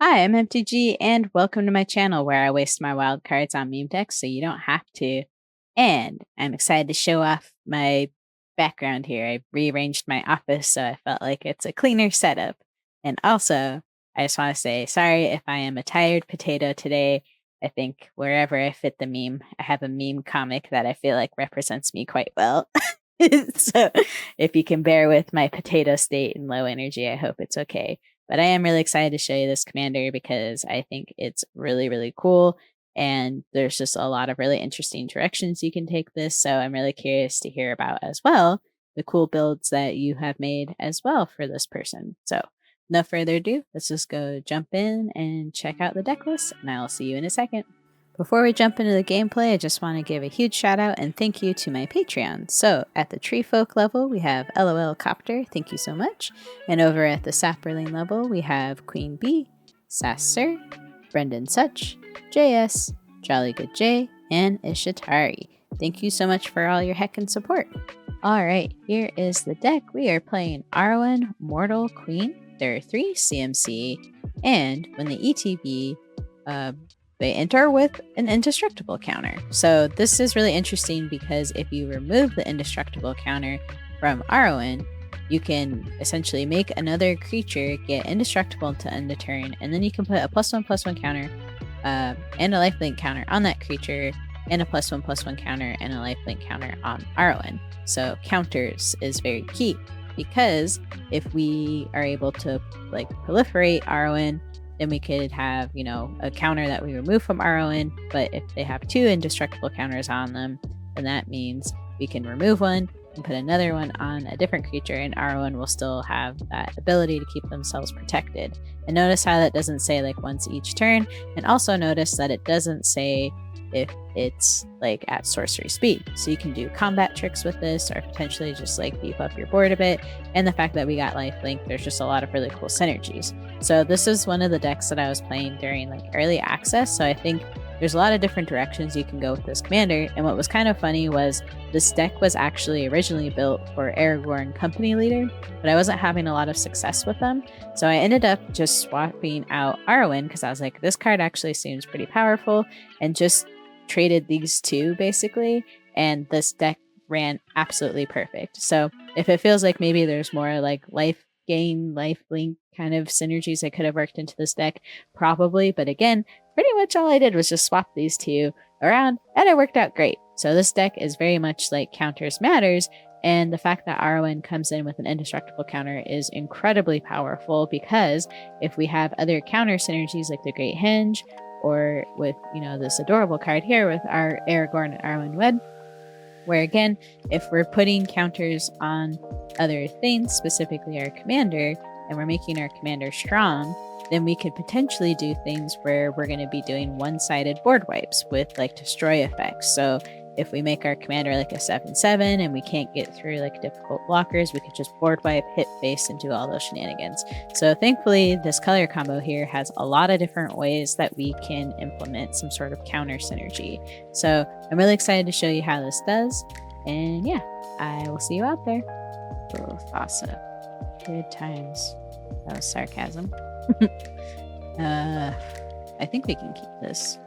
Hi, I'm MTG, and welcome to my channel where I waste my wild cards on meme decks so you don't have to. And I'm excited to show off my background here. I rearranged my office so I felt like it's a cleaner setup. And also, I just want to say sorry if I am a tired potato today. I think wherever I fit the meme, I have a meme comic that I feel like represents me quite well. So if you can bear with my potato state and low energy, I hope it's okay. But I am really excited to show you this commander because I think it's really, really cool. And there's just a lot of really interesting directions you can take this. So I'm really curious to hear about as well the cool builds that you have made as well for this person. So no further ado, let's just go jump in and check out the deck list, and I'll see you in a second. Before we jump into the gameplay, I just want to give a huge shout out and thank you to my Patreon. So at the Tree Folk level, we have LOL Copter, thank you so much. And over at the Sapperling level, we have Queen Bee, Sasser, Brendan Such, JS, Jolly Good J, and Ishitari. Thank you so much for all your heckin' support. Alright, here is the deck. We are playing Arwen, Mortal Queen. There are 3 CMC, and when the ETB, they enter with an indestructible counter. So this is really interesting because if you remove the indestructible counter from Arwen, you can essentially make another creature get indestructible to end a turn, and then you can put a +1/+1 counter and a lifelink counter on that creature, and a +1/+1 counter and a lifelink counter on Arwen. So counters is very key, because if we are able to proliferate Arwen, then we could have, a counter that we remove from Arwen, but if they have 2 indestructible counters on them, then that means we can remove one and put another one on a different creature, and Arwen will still have that ability to keep themselves protected. And notice how that doesn't say once each turn, and also notice that it doesn't say if it's at sorcery speed. So you can do combat tricks with this, or potentially just beef up your board a bit. And the fact that we got lifelink, there's just a lot of really cool synergies. So this is one of the decks that I was playing during early access, so I think there's a lot of different directions you can go with this commander. And what was kind of funny was this deck was actually originally built for Aragorn Company Leader, but I wasn't having a lot of success with them. So I ended up just swapping out Arwen because I was like, this card actually seems pretty powerful, and just traded these 2 basically, and this deck ran absolutely perfect. So if it feels like maybe there's more life gain, life link kind of synergies that could have worked into this deck, probably, but again, pretty much all I did was just swap these 2 around, and it worked out great. So this deck is very much counters matters, and the fact that Arwen comes in with an indestructible counter is incredibly powerful, because if we have other counter synergies like the Great Henge, or with, this adorable card here with our Aragorn and Arwen Wed, where again, if we're putting counters on other things, specifically our commander, and we're making our commander strong, then we could potentially do things where we're going to be doing one-sided board wipes with destroy effects. So if we make our commander a 7/7 and we can't get through difficult blockers, we could just board wipe, hit face, and do all those shenanigans. So thankfully, this color combo here has a lot of different ways that we can implement some sort of counter synergy. So I'm really excited to show you how this does. And yeah, I will see you out there. Oh, Thassa. Good times. That was sarcasm. I think we can keep this.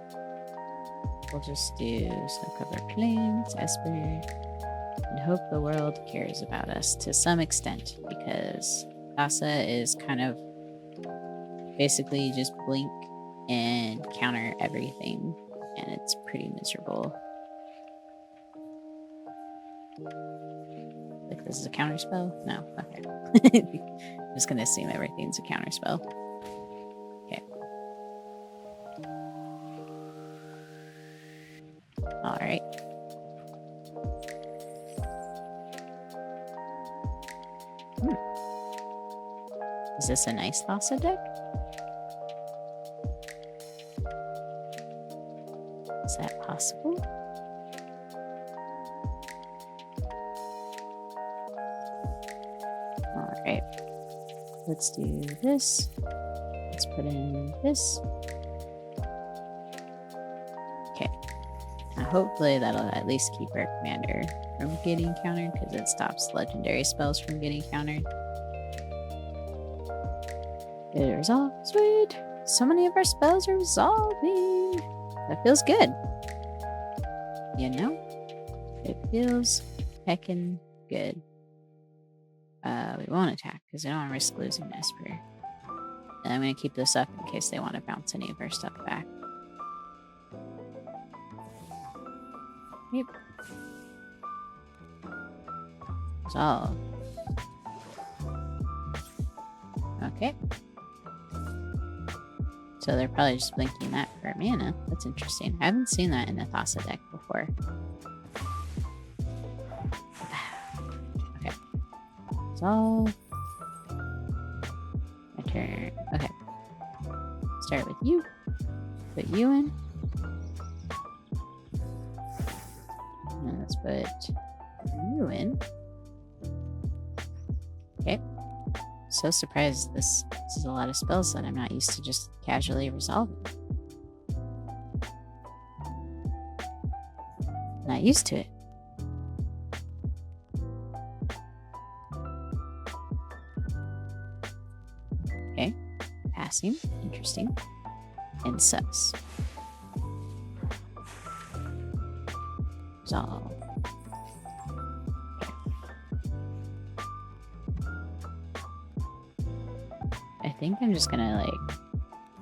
We'll just do Snow-Covered Plains, Esper, and hope the world cares about us to some extent, because Thassa is kind of basically just blink and counter everything, and it's pretty miserable. This is a counter spell? No, okay. I'm just gonna assume everything's a counter spell. Okay. Alright. Is this a nice Thassa deck? Is that possible? Alright. Let's do this. Let's put in this. Okay. Now hopefully that'll at least keep our commander from getting countered, because it stops legendary spells from getting countered. Good resolve. Sweet. So many of our spells are resolving. That feels good. You know? It feels heckin' good. We won't attack because I don't want to risk losing Esper. And I'm going to keep this up in case they want to bounce any of our stuff back. Yep. Resolve. Okay. So they're probably just blinking that for mana. That's interesting. I haven't seen that in a Thassa deck before. Okay. Resolve. My turn. Okay. Start with you. Put you in. And let's put you in. Okay. So surprised this is a lot of spells that I'm not used to just casually resolving. Not used to it. Okay. Passing. Interesting. And sus. Resolve. I think I'm just gonna like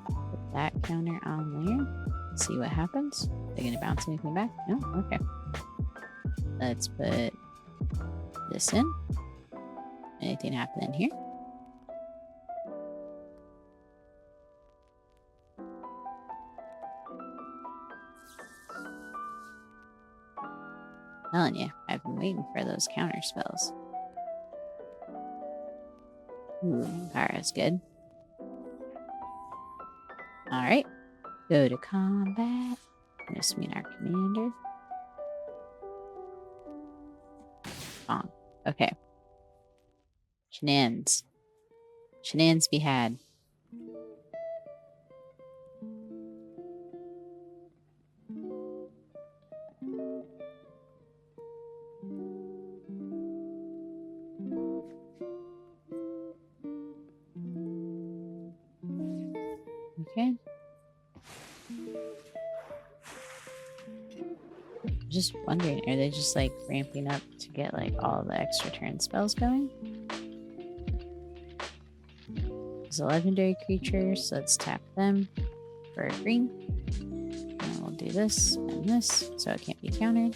put that counter on there. See what happens. Are they gonna bounce anything back? No? Okay. Let's put this in. Anything happen in here? Telling you, I've been waiting for those counter spells. Ooh, Kara's good. Alright. Go to combat. This mean our commander. Bonk. Okay. Shenanigans. Shenanigans be had. Okay. Just wondering, are they just like ramping up to get like all the extra turn spells going? It's a legendary creature, so let's tap them for a green. And we'll do this and this, so it can't be countered.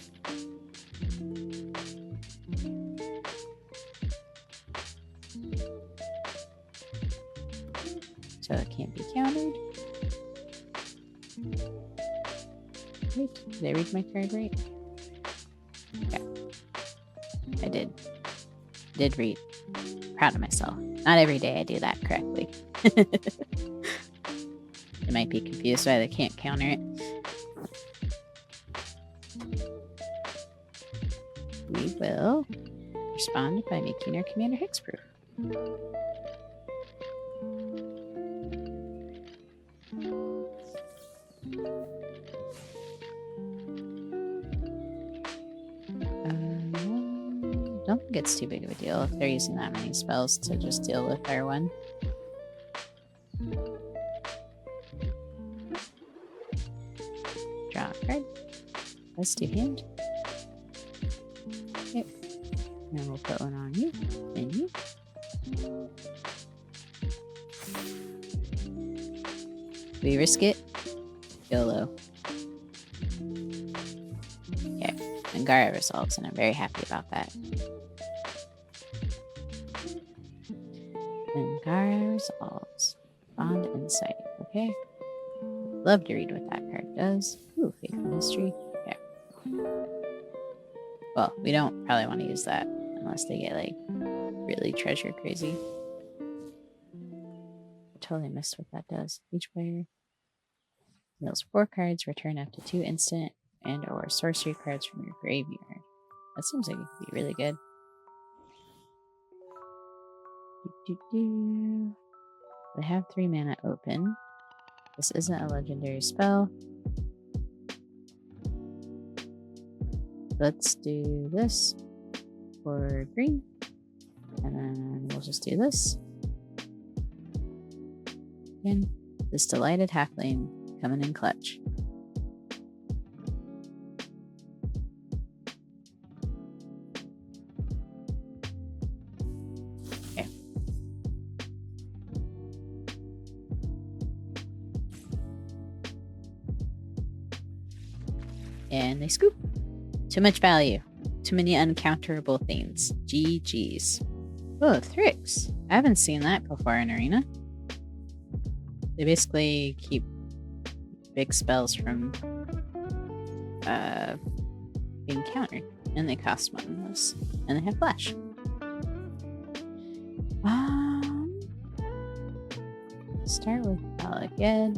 So it can't be countered. Wait, did I read my card right? Okay. I did. Did read. Proud of myself. Not every day I do that correctly. They might be confused why they can't counter it. We will respond by making our commander hexproof. I don't think it's too big of a deal if they're using that many spells to just deal with Arwen. Draw a card. Let's do hand. Okay. And we'll put one on you and you. We risk it. YOLO. Okay. Angara resolves, and I'm very happy about that. Angara resolves. Bond Insight. Okay. Love to read what that card does. Ooh, Faithful History. Okay. Well, we don't probably want to use that unless they get like really treasure crazy. I totally missed what that does. Each player deals 4 cards, return up to 2 instant and or sorcery cards from your graveyard. That seems like it could be really good. They have 3 mana open. This isn't a legendary spell. Let's do this for green. And then we'll just do this. Again. This delighted halfling coming in clutch. Okay. And they scoop. Too much value. Too many uncounterable things. GG's. Oh, Thryx. I haven't seen that before in Arena. They basically keep big spells from being countered. And they cost more than this. And they have flash. Start with Brawl again.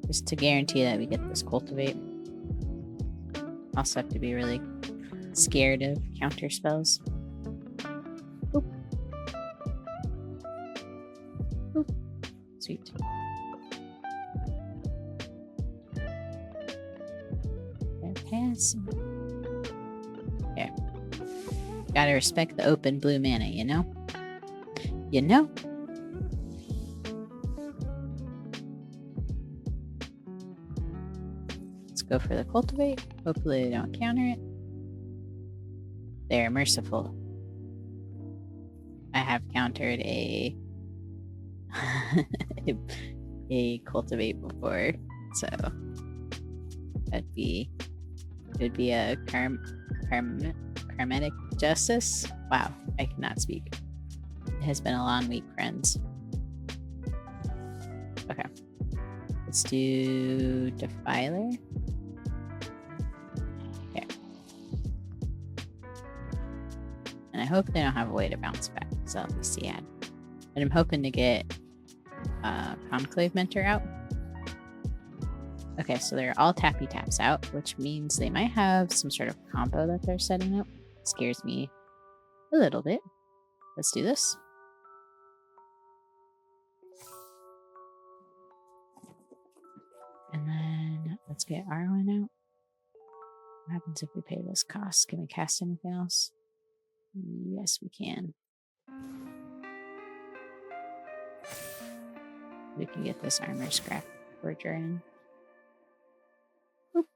Just to guarantee that we get this cultivate. Also have to be really scared of counter spells. Oop. Oop. Sweet. Pass. Okay. Gotta respect the open blue mana, you know? You know? Let's go for the cultivate. Hopefully they don't counter it. They're merciful. I have countered a a cultivate before, so that'd be a karmatic justice. Wow, I cannot speak. It has been a long week, friends. Okay, let's do Defiler. Okay, and I hope they don't have a way to bounce back, so I'll be sad. But I'm hoping to get Conclave Mentor out. Okay, so they're all tappy taps out, which means they might have some sort of combo that they're setting up. It scares me a little bit. Let's do this. And then let's get Arwen out. What happens if we pay this cost? Can we cast anything else? Yes, we can. We can get this armor scrap forger in. Oop.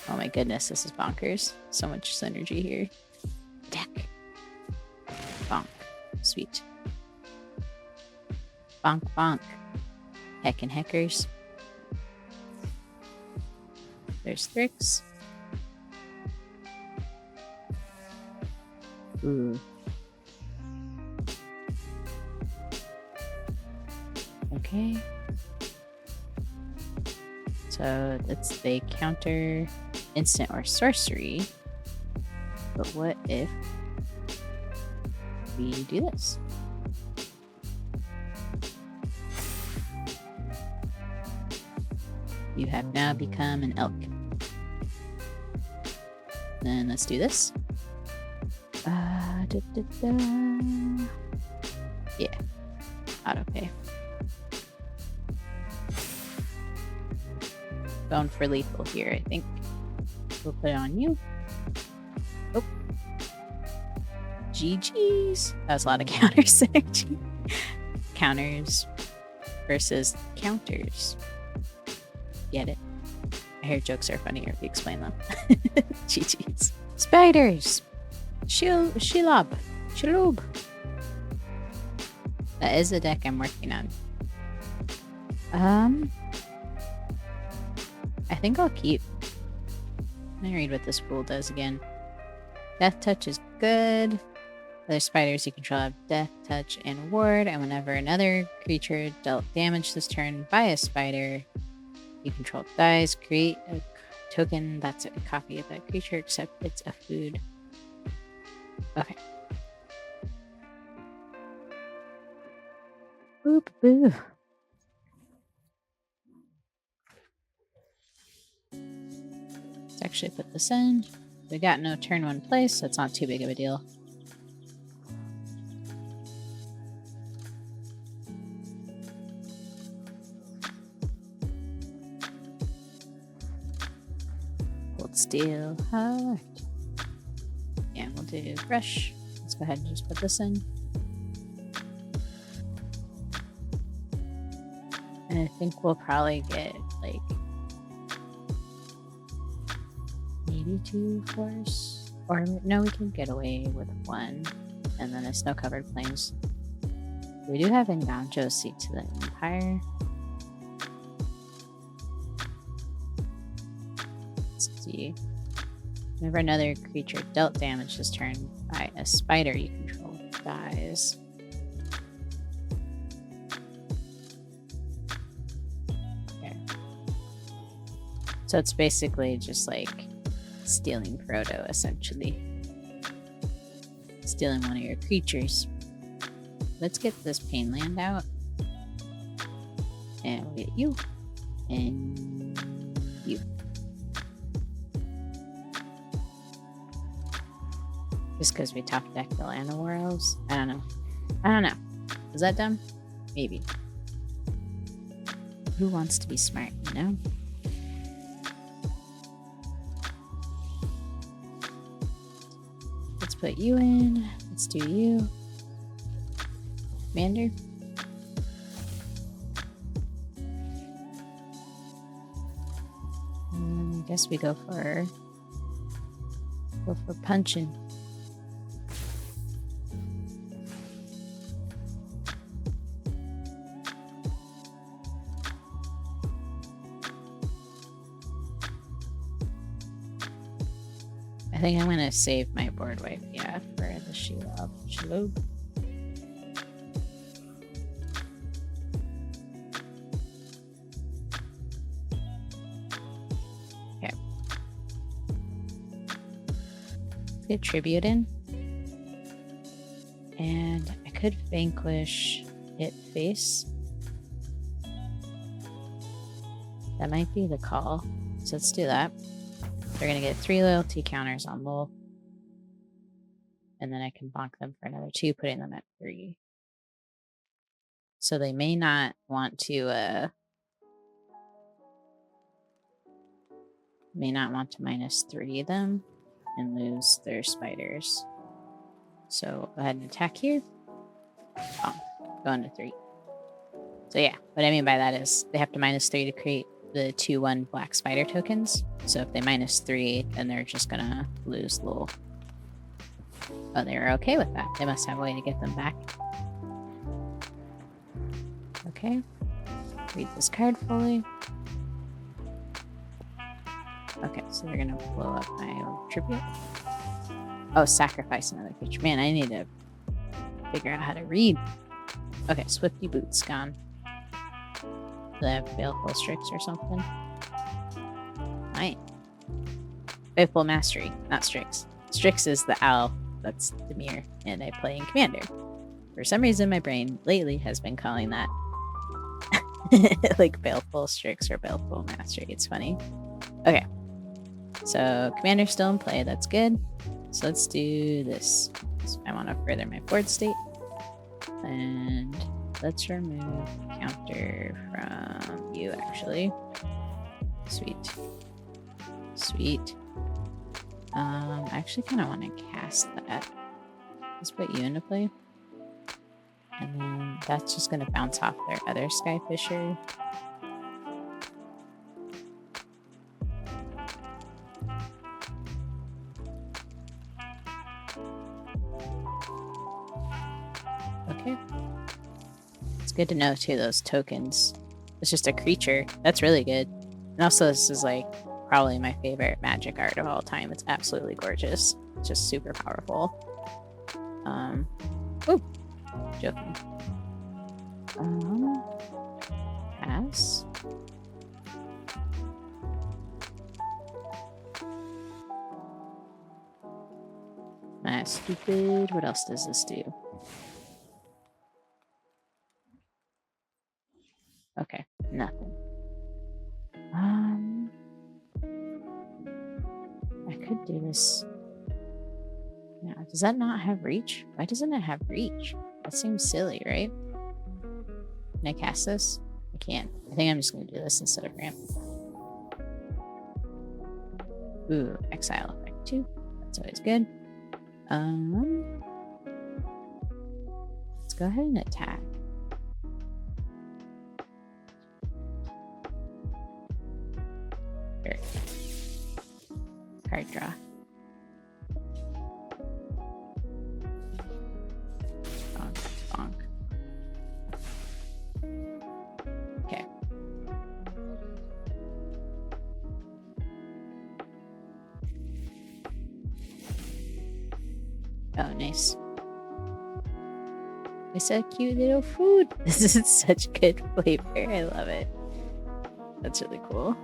Oh my goodness, this is bonkers. So much synergy here. Deck. Bonk. Sweet. Bonk bonk. Heckin' heckers. There's Thryx. Ooh. Okay. So that's they counter instant or sorcery. But what if we do this? You have now become an elk. Then let's do this. Yeah. Autopay. Going for lethal here, I think. We'll put it on you. Oh. GG's. That was a lot of counter synergy. Counters versus counters. Get it? I hear jokes are funnier if you explain them. GG's. Spiders! Shelob. That is the deck I'm working on. I think I'll keep. Let me read what this rule does again. Death touch is good. Other spiders you control have death touch and ward, and whenever another creature dealt damage this turn by a spider you control dies, create a token that's a copy of that creature, except it's a food. Okay. Boop boo. Let's actually put this in. We got no turn one place, so it's not too big of a deal. Hold still heart. Yeah, we'll do brush. Let's go ahead and just put this in. I think we'll probably get like maybe 2 force, or no, we can get away with 1, and then a snow-covered plains. We do have Engancho Seek to the Empire. Let's see. Whenever another creature dealt damage this turn by a spider you control dies. Okay. So it's basically just like stealing Proto, essentially. Stealing one of your creatures. Let's get this pain land out. And we'll get you. And you. Just because we top deck the Lana War Elves? I don't know. I don't know. Is that dumb? Maybe. Who wants to be smart, you know? Let's put you in. Let's do you. Commander. I guess we go for punching. I think I'm gonna save my board wipe, yeah, for the Shelob. Okay. Let's get tribute in. And I could vanquish it face. That might be the call. So let's do that. They're going to get 3 loyalty counters on Bull. And then I can bonk them for another 2, putting them at 3. So they may not want to -3 them and lose their spiders. So go ahead and attack here. Oh, go into 3. So yeah, what I mean by that is they have to -3 to create the 2/1 black spider tokens. So if they -3, then they're just gonna lose Lul. Oh, they were okay with that. They must have a way to get them back. Okay. Read this card fully. Okay, so they're gonna blow up my tribute. Oh, sacrifice another creature. Man, I need to figure out how to read. Okay, Swifty Boots gone. Do they have Baleful Strix or something? Right. Baleful Mastery, not Strix. Strix is the owl. That's Demir, and I play in Commander. For some reason, my brain lately has been calling that like Baleful Strix or Baleful Mastery. It's funny. Okay. So Commander's still in play. That's good. So let's do this. So I want to further my board state. And let's remove counter from you, actually. Sweet. Sweet. I actually kind of want to cast that. Let's put you into play. And then that's just going to bounce off their other Skyfisher. Okay. It's good to know, too, those tokens. It's just a creature. That's really good. And also, this is like probably my favorite magic art of all time. It's absolutely gorgeous. It's just super powerful. Ooh, joking. Pass. Stupid. What else does this do? Okay, nothing. I could do this. Now, does that not have reach? Why doesn't it have reach? That seems silly, right? Can I cast this? I can't. I think I'm just going to do this instead of ramp. Ooh, exile effect 2. That's always good. Let's go ahead and attack. Here. Card draw. Bonk, bonk. Okay. Oh, nice. It's a cute little food. This is such good flavor. I love it. That's really cool.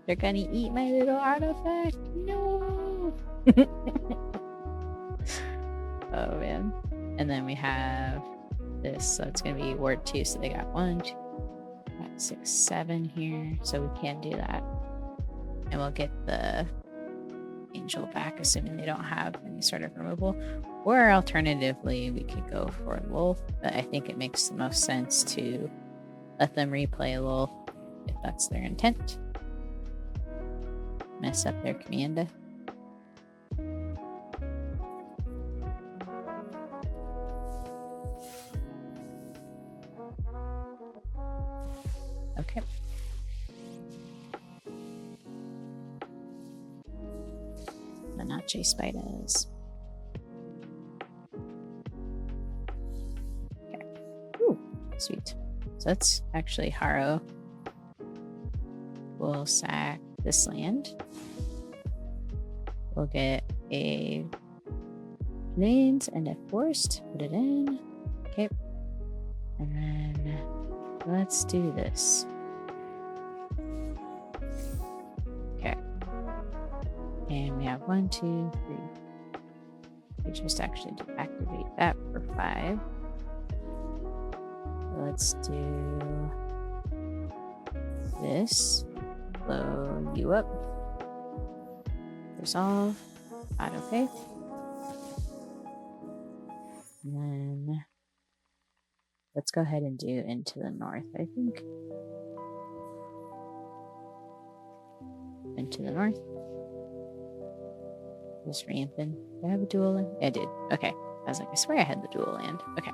They're gonna eat my little artifact. No. Oh man. And then we have this. So it's gonna be ward 2. So they got 1, 2, 5, 6, 7 here. So we can do that. And we'll get the angel back, assuming they don't have any sort of removal. Or alternatively, we could go for Lul, but I think it makes the most sense to let them replay Lul if that's their intent. Mess up their commander. Okay. Manache spiders. Okay. Ooh, sweet. So that's actually Harrow. We'll sack this land. We'll get a plains and a forest. Put it in. Okay. And then let's do this. Okay. And we have 1, 2, 3. We just actually activate that for 5. Let's do this. Blow you up. Resolve. Auto pay. And then let's go ahead and do into the north, I think. Into the north. Just ramping. Did I have a dual land? I did. Okay. I was like, I swear I had the dual land. Okay.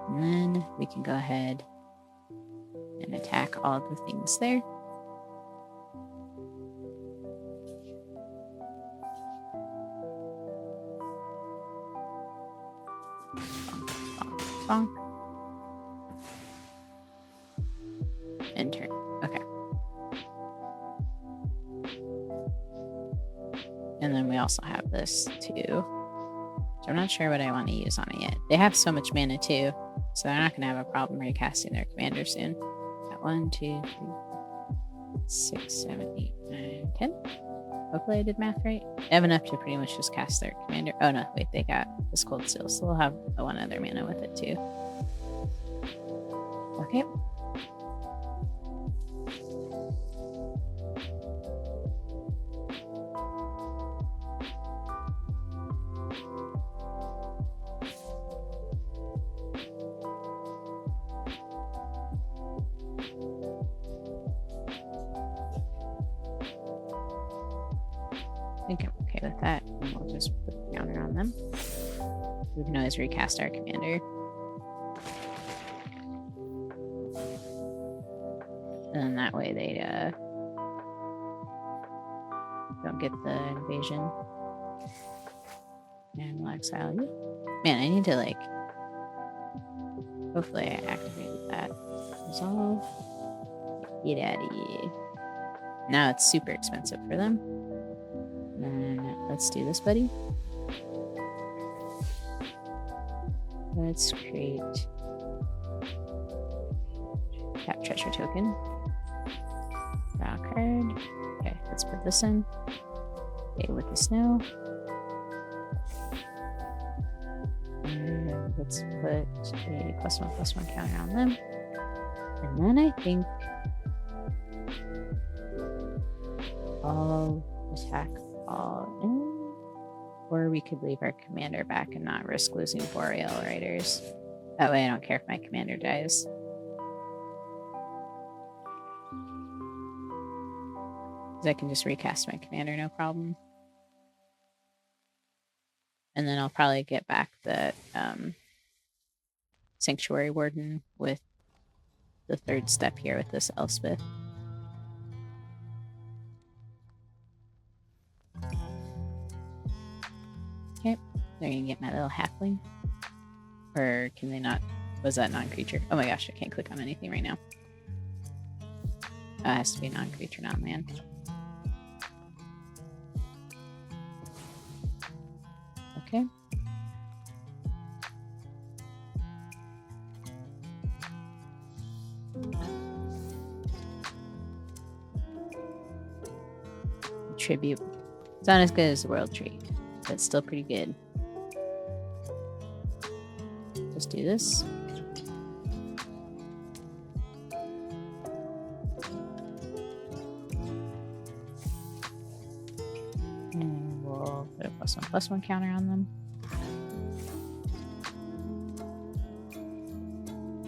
And then we can go ahead and attack all the things there. Bonk. And turn. Okay. And then we also have this too. So I'm not sure what I want to use on it yet. They have so much mana too, so they're not going to have a problem recasting their commander soon. Got 1, 2, 3, 6, 7, 8, 9, 10. Hopefully I did math right. They have enough to pretty much just cast their commander. Oh no, wait, they got this cold steel, so they'll have the 1 other mana with it too. Okay. I think I'm okay with that. And we'll just put the counter on them. We can always recast our commander. And then that way they don't get the invasion. And we'll exile you. Man, I need to like... Hopefully I activated that. Resolve. Get out of here. Now it's super expensive for them. And then let's do this, buddy. Let's create tap treasure token. Draw a card. Okay, let's put this in. Okay, with the snow. And let's put a +1/+1 counter on them. And then I think I'll attack all in. Or we could leave our commander back and not risk losing Boreal Riders. That way I don't care if my commander dies. Because I can just recast my commander, no problem. And then I'll probably get back the Sanctuary Warden with the 3rd step here with this Elspeth. Okay, they're gonna get my little halfling. Or can they not? Was that non-creature? Oh my gosh, I can't click on anything right now. Oh, it has to be non-creature, non-land. Okay. Tribute. It's not as good as the World Tree, but it's still pretty good. Let's do this. And we'll put a +1/+1 counter on them.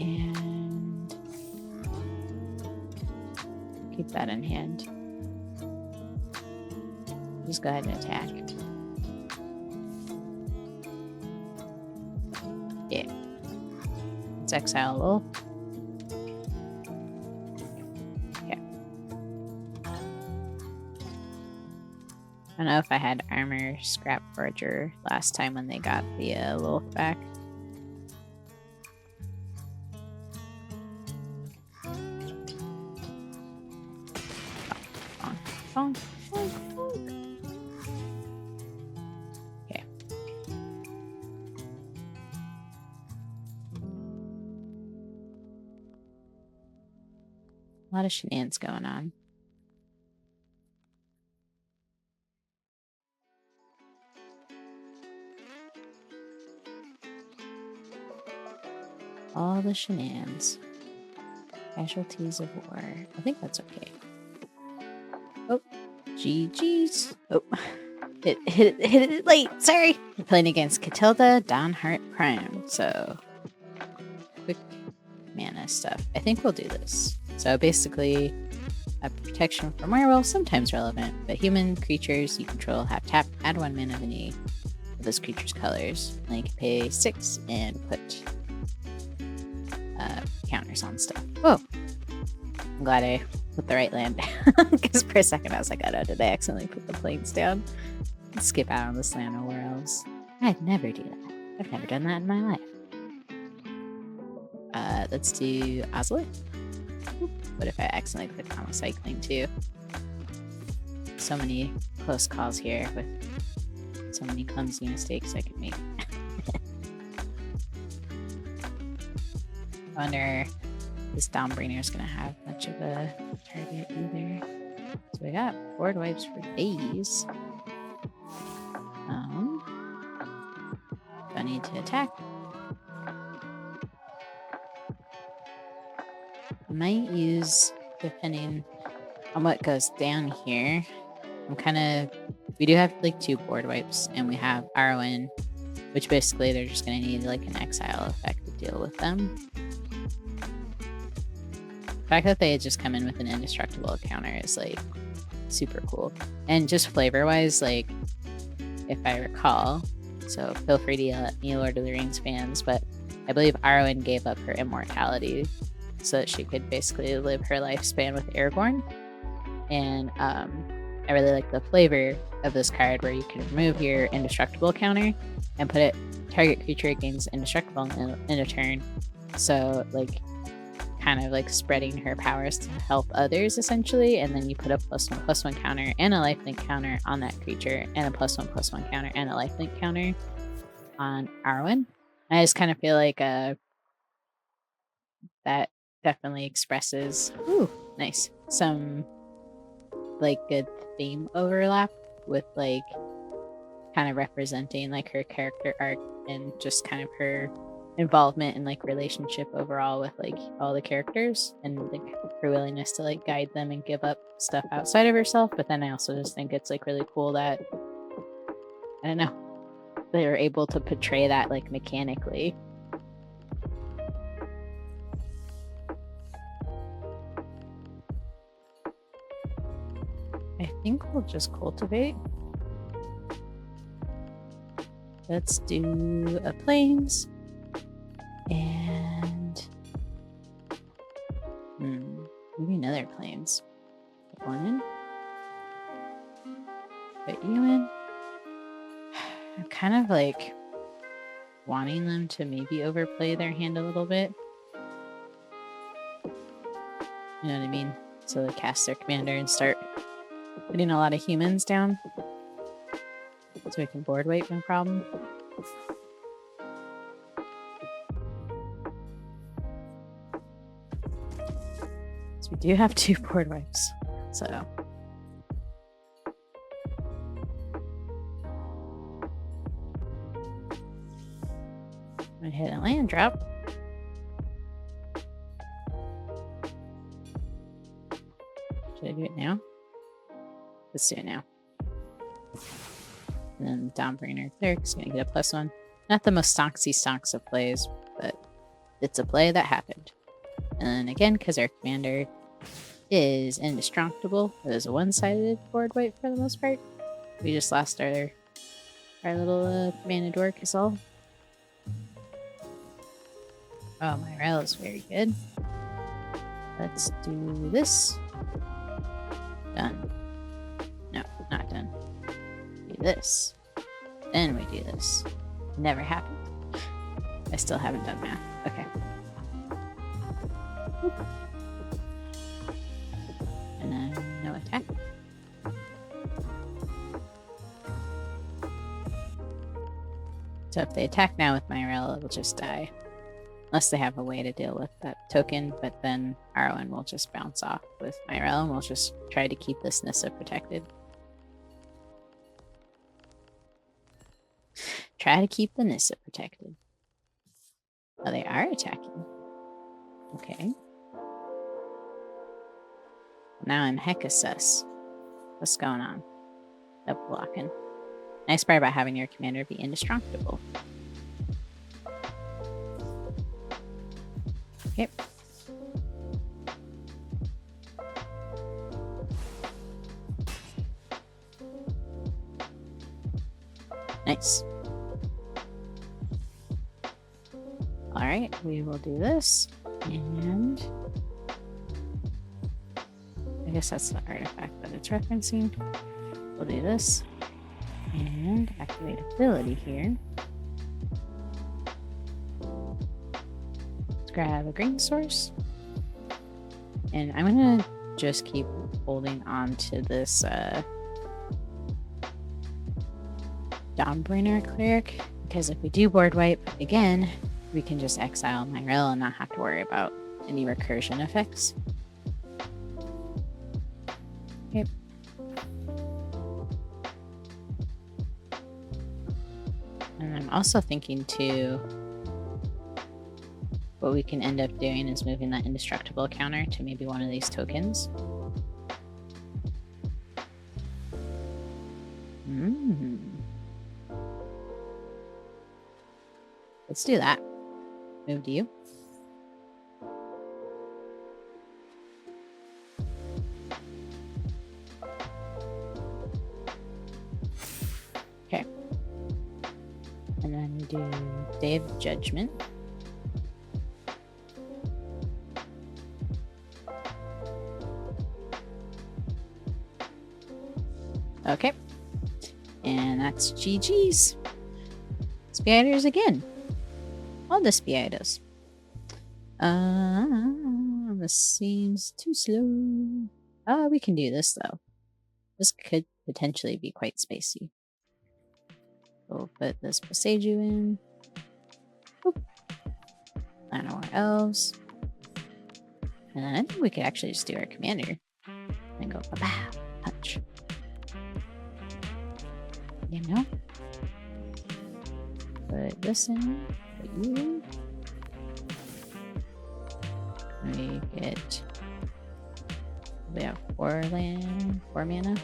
And keep that in hand. Just go ahead and attack. Yeah. Let's exile a little. Okay. I don't know if I had armor scrap forger last time when they got the wolf back. Bonk, bonk, bonk. Okay. A lot of shenanigans going on. All the shenanigans. Casualties of war. I think that's okay. Oh, GG's. Oh, hit it late. Sorry. We're playing against Katilda, Dawnhart Prime. So, quick mana stuff. I think we'll do this. So basically, a protection from werewolf, sometimes relevant, but human creatures you control have tap, add 1 mana of any of this creature's colors. And you can pay 6 and put counters on stuff. Whoa! I'm glad I put the right land down, because for a second I was like, oh no, did I accidentally put the planes down? Skip out on this land nowhere else. I'd never do that. I've never done that in my life. Let's do Oslo. What if I accidentally click on recycling too? So many close calls here with so many clumsy mistakes I could make. I wonder if this Dawnbringer is going to have much of a target either. So we got board wipes for days. Do I need to attack? I might use, depending on what goes down here. We do have like 2 board wipes, and we have Arwen, which basically they're just going to need like an exile effect to deal with them. The fact that they had just come in with an indestructible counter is like super cool. And just flavor wise, like if I recall, so feel free to yell at me, Lord of the Rings fans, but I believe Arwen gave up her immortality so that she could basically live her lifespan with Aragorn. And I really like the flavor of this card where you can remove your indestructible counter and put it target creature gains indestructible in a turn. So like kind of like spreading her powers to help others essentially, and then you put a +1/+1 counter and a lifelink counter on that creature, and a +1/+1 counter and a lifelink counter on Arwen. I just kind of feel like that definitely expresses nice some like good theme overlap with like kind of representing like her character arc and just kind of her involvement in like relationship overall with like all the characters, and like her willingness to like guide them and give up stuff outside of herself. But then I also just think it's like really cool that I don't know, they were able to portray that like mechanically. I think we'll just cultivate. Let's do a plains. And maybe another plains. Put 1 in. Put you in. I kind of like wanting them to maybe overplay their hand a little bit. You know what I mean? So they cast their commander and start putting a lot of humans down. So we can board wipe, no problem. So we do have 2 board wipes. So I'm gonna hit a land drop. Should I do it now? Let's do it now. And then Dawnbringer Thryx gonna get a +1. Not the most stonks of plays, but it's a play that happened. And then again, because our commander is indestructible, it is a one-sided board wipe for the most part. We just lost our little mana dork is all. Oh, my rail is very good. Let's do this. Done. No, not done. Do this. Then we do this. Never happened. I still haven't done math. Okay. Oop. And then no attack. So if they attack now with my rail, it will just die. Unless they have a way to deal with that token, but then Arwen will just bounce off with my rail and we'll just try to keep this Nissa protected. Try to keep the Nissa protected. Oh, they are attacking. Okay. Now I'm hecka sus. What's going on? Double blocking. Nice part about having your commander be indestructible. Okay. Nice. Alright, we will do this. And I guess that's the artifact that it's referencing. We'll do this. And activate ability here. Let's grab a green source. And I'm gonna just keep holding on to this Dawnbringer cleric, because if we do board wipe again, we can just exile my rail and not have to worry about any recursion effects. Okay. And I'm also thinking too, what we can end up doing is moving that indestructible counter to maybe one of these tokens. Let's do that. Move to you. Okay. And then we do Day of Judgment. Okay. And that's GG's. Spiders again. All the spiders. This seems too slow. We can do this though. This could potentially be quite spacey. We'll put this Boseiju in. Boop. I know our elves. And then I think we could actually just do our commander. And go ba-ba, punch. You know? Put this in. Put you in. We get. We have 4 mana.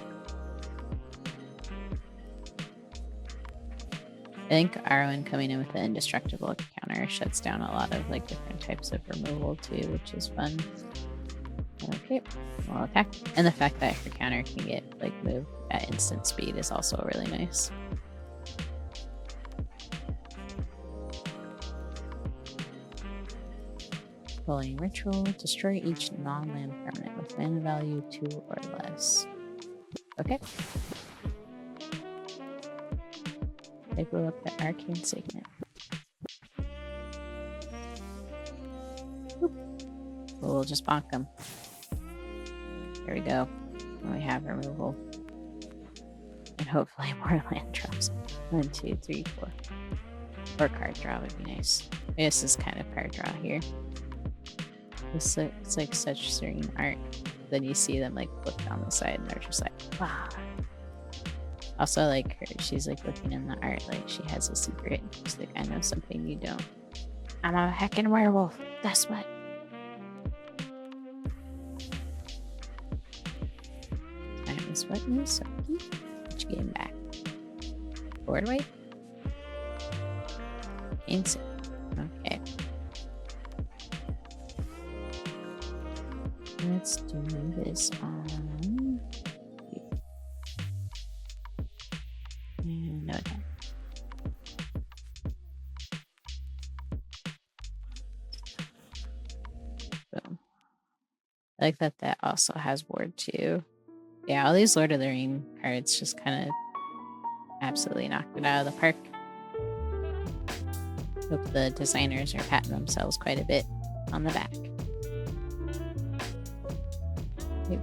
I think Arwen coming in with the indestructible counter shuts down a lot of like different types of removal too, which is fun. Okay, we'll attack. And the fact that her counter can get like moved at instant speed is also really nice. Pulling Ritual, destroy each non-land permanent with mana value 2 or less. Okay. They blew up the arcane signet. Oop. We'll just bonk them. There we go. And we have removal. And hopefully more land drops. 1, 2, 3, 4. Or card draw would be nice. This is kind of card draw here. This looks like such serene art. Then you see them like look down the side and they're just like, wow. Also, like her, she's like looking in the art like she has a secret. She's like, I know something you don't. I'm a heckin' werewolf. That's what. Time is what new Sophie? Which game back? Board wipe? Insane. Okay. Let's do this on. No time. Boom. I like that that also has board too. Yeah, all these Lord of the Ring cards just kind of absolutely knocked it out of the park. Hope the designers are patting themselves quite a bit on the back.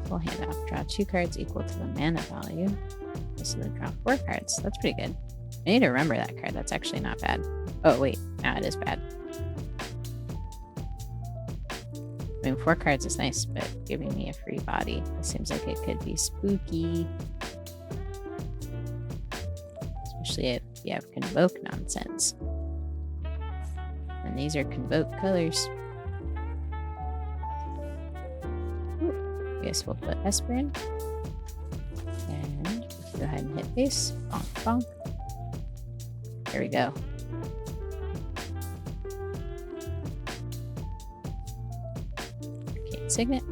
Full hand off. Draw 2 cards equal to the mana value. So they draw 4 cards. That's pretty good. I need to remember that card. That's actually not bad. Oh, wait. Now it is bad. I mean, 4 cards is nice, but giving me a free body. It seems like it could be spooky. Especially if you have Convoke nonsense. And these are Convoke colors. I guess we'll put Esper in. And go ahead and hit face. Bonk, bonk. There we go. Arcane Signet.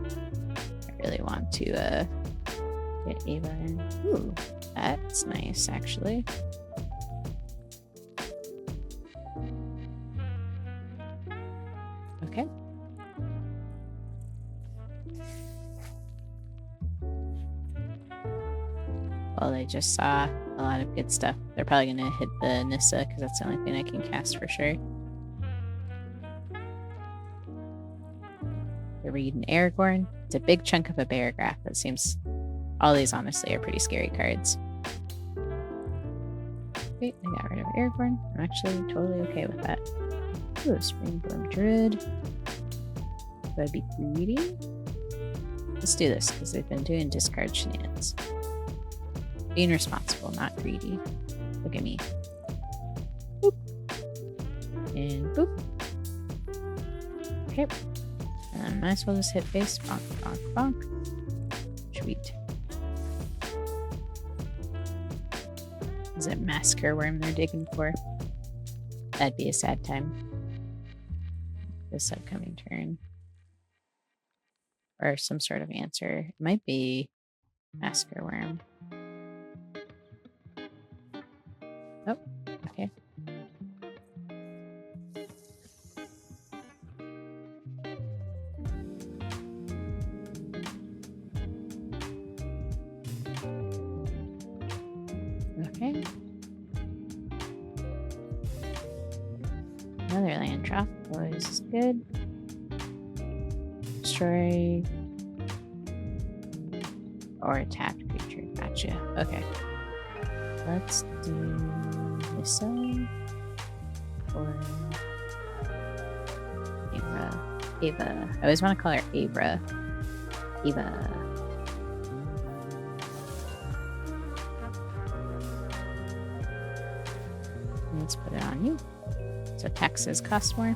I really want to get Ava in. Ooh, that's nice actually. Okay. Well, I just saw a lot of good stuff. They're probably going to hit the Nissa because that's the only thing I can cast for sure. The Reed and Aragorn. It's a big chunk of a paragraph. That seems... All these, honestly, are pretty scary cards. Okay, I got rid of Aragorn. I'm actually totally okay with that. Ooh, Springbloom Druid. Would I be greedy? Let's do this because they've been doing discard shenanigans. Being responsible, not greedy. Look at me. Boop. And boop. Okay. And I might as well just hit face. Bonk, bonk, bonk. Sweet. Is it Massacre Worm they're digging for? That'd be a sad time. This upcoming turn. Or some sort of answer. It might be Massacre Worm. Oh, okay. Okay. Another land drop. Always is good. Destroy. Or a tapped creature. Gotcha. Okay. Let's do Nissa or Ava. I always want to call her Ava. Let's put it on you. So taxes cost more.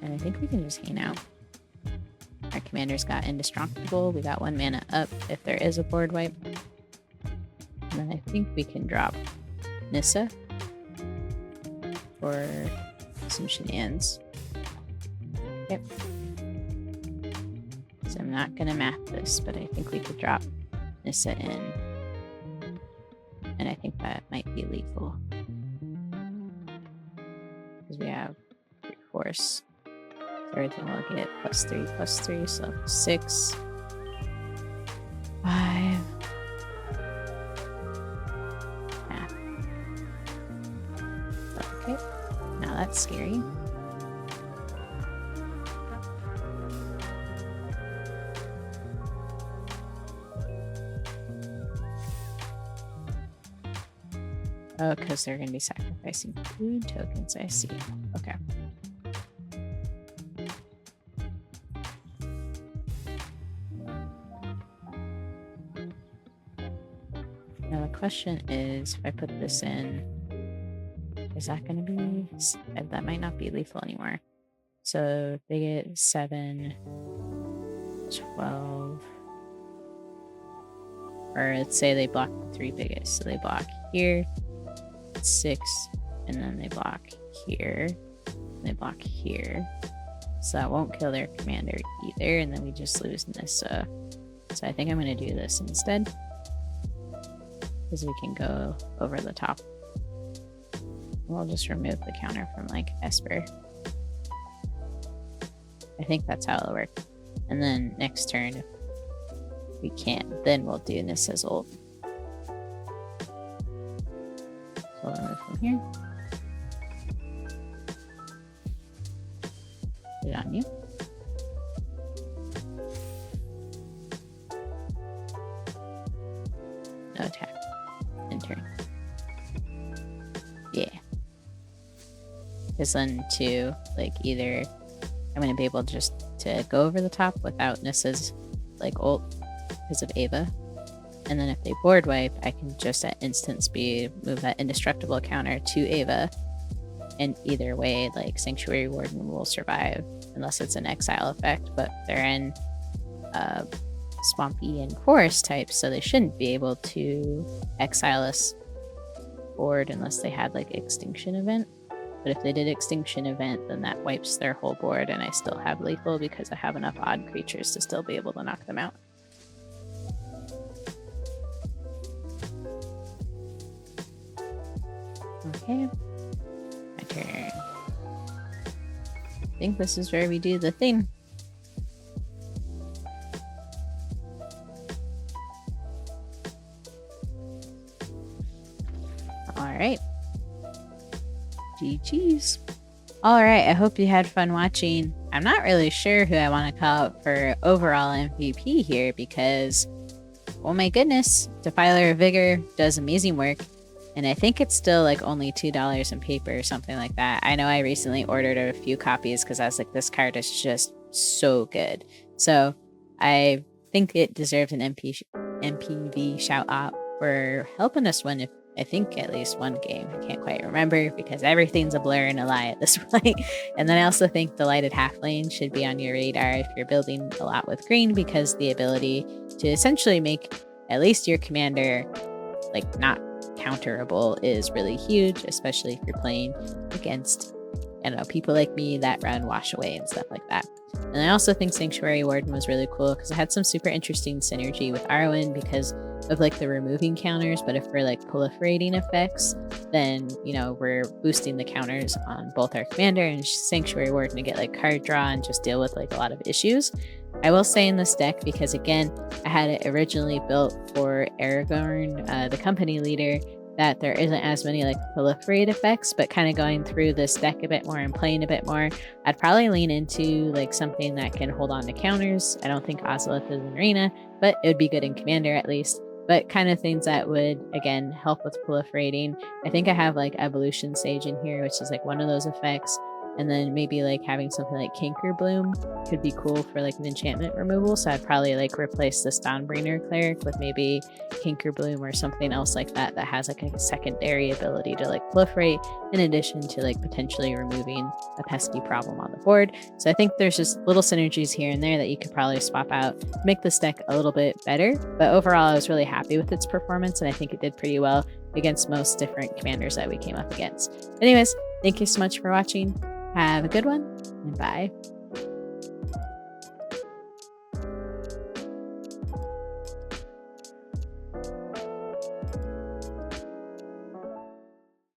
And I think we can just hang out. Our commanders got indestructible. We got 1 mana up if there is a board wipe. And then I think we can drop Nissa for some shenanigans. Yep. So I'm not going to map this, but I think we could drop Nissa in. And I think that might be lethal. Because we have 3 force. So everything will get +3/+3, so 6. 5. that's scary. Oh, because they're going to be sacrificing food tokens. I see. Okay. Now the question is, if I put this in, is that going to be... That might not be lethal anymore. So they get 7, 12... Or let's say they block the 3 biggest. So they block here, 6, and then they block here, and they block here. So that won't kill their commander either, and then we just lose Nissa. So I think I'm going to do this instead, because we can go over the top. We'll just remove the counter from like Esper. I think that's how it'll work. And then next turn, if we can't, then we'll do Nissa's ult. So we'll remove from here. Put it on you. No attack. End turn. Yeah. Because then to like either I'm gonna be able just to go over the top without Nissa's like ult because of Ava. And then if they board wipe, I can just at instant speed move that indestructible counter to Ava. And either way, like Sanctuary Warden will survive unless it's an exile effect, but they're in Swampy and Forest types, so they shouldn't be able to exile us board unless they had like Extinction Event. But if they did Extinction Event, then that wipes their whole board, and I still have lethal because I have enough odd creatures to still be able to knock them out. Okay, my turn. I think this is where we do the thing. Alright. GG's. Alright, I hope you had fun watching. I'm not really sure who I want to call out for overall MVP here because, oh my goodness, Defiler of Vigor does amazing work. And I think it's still like only $2 in paper or something like that. I know I recently ordered a few copies because I was like, this card is just so good. So I think it deserves an MPV shout out for helping us win, I think, at least one game. I can't quite remember because everything's a blur and a lie at this point. And then I also think Delighted Halflane should be on your radar if you're building a lot with green, because the ability to essentially make at least your commander like not counterable is really huge, especially if you're playing against, I don't know, people like me that run Wash Away and stuff like that. And I also think Sanctuary Warden was really cool because it had some super interesting synergy with Arwen because of like the removing counters, but if we're like proliferating effects, then, you know, we're boosting the counters on both our commander and Sanctuary Warden to get like card draw and just deal with like a lot of issues. I will say in this deck, because again, I had it originally built for Aragorn, the company leader, that there isn't as many like proliferate effects, but kind of going through this deck a bit more and playing a bit more, I'd probably lean into like something that can hold on to counters. I don't think Ozolith is in Arena, but it would be good in Commander at least. But kind of things that would, again, help with proliferating. I think I have like Evolution Sage in here, which is like one of those effects. And then maybe like having something like Canker Bloom could be cool for like an enchantment removal. So I'd probably like replace this Dawnbringer cleric with maybe Canker Bloom or something else like that that has like a secondary ability to like proliferate in addition to like potentially removing a pesky problem on the board. So I think there's just little synergies here and there that you could probably swap out to make this deck a little bit better. But overall, I was really happy with its performance, and I think it did pretty well against most different commanders that we came up against. Anyways, thank you so much for watching. Have a good one, and bye.